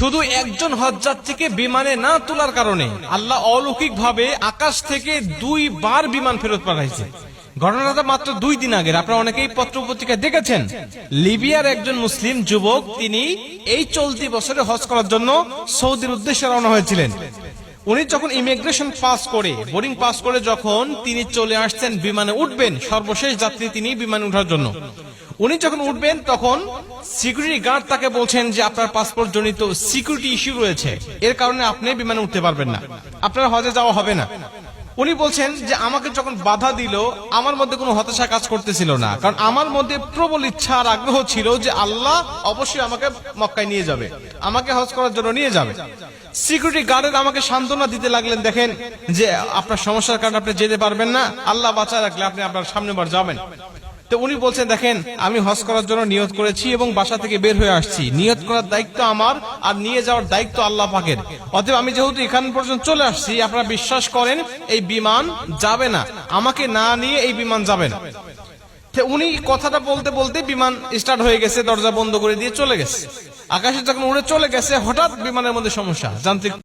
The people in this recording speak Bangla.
শুধু একজন হজযাত্রীকে বিমানে না তোলার কারণে আল্লাহ অলৌকিকভাবে আকাশ থেকে 2 বার বিমান ফেরত পাঠাইছে। ঘটনাটা মাত্র 2 দিন আগের। আপনারা অনেকেই পত্র পত্রিকায় দেখেছেন, লিবিয়ার একজন মুসলিম যুবক তিনি এই চলতি বছরে হজ করার জন্য সৌদির উদ্দেশ্যে রওনা হয়েছিলেন। উনি যখন ইমিগ্রেশন পাস করে, বোর্ডিং পাস করে যখন তিনি চলে আসছেন বিমানে উঠবেন, সর্বশেষ যাত্রী তিনি বিমানে ওঠার জন্য, উনি যখন উঠবেন তখন সিকিউরিটি গার্ড তাকে বলছেন যে আপনার পাসপোর্ট জনিত সিকিউরিটি ইস্যু রয়েছে, এর কারণে আপনি বিমানে উঠতে পারবেন না, আপনার হজে যাওয়া হবে না। উনি বলছেন যে আমাকে যখন বাধা দিল আমার মধ্যে কোনো হতাশা কাজ করতেছিল না, কারণ আমার মধ্যে প্রবল ইচ্ছা আর আগ্রহ ছিল যে আল্লাহ অবশ্যই আমাকে মক্কায় নিয়ে যাবে, আমাকে হজ করার জন্য নিয়ে যাবে। সিকিউরিটি গার্ডের আমাকে সান্ত্বনা দিতে লাগলেন, দেখেন যে আপনার সমস্যার কারণে আপনি যেতে পারবেন না, আল্লাহ বাঁচায় রাখলে আপনি আপনার সামনের বার যাবেন। তো উনি বলছেন দেখেন আমি হজ করার জন্য নিয়ত করেছি এবং বাসা থেকে বের হয়ে আসছি, নিয়ত করার দায়িত্ব আমার আর নিয়ে যাওয়ার দায়িত্ব আল্লাহ পাকের, অতএব আমি যেহেতু এখান পর্যন্ত চলে আসছি, আপনারা বিশ্বাস করেন এই বিমান যাবে না, আমাকে না নিয়ে এই বিমান যাবে না। উনি কথাটা বলতে বলতে বিমান স্টার্ট হয়ে গেছে, দরজা বন্ধ করে দিয়ে চলে গেছে। আকাশে যখন উড়ে চলে গেছে হঠাৎ বিমানের মধ্যে সমস্যা, যান্ত্রিক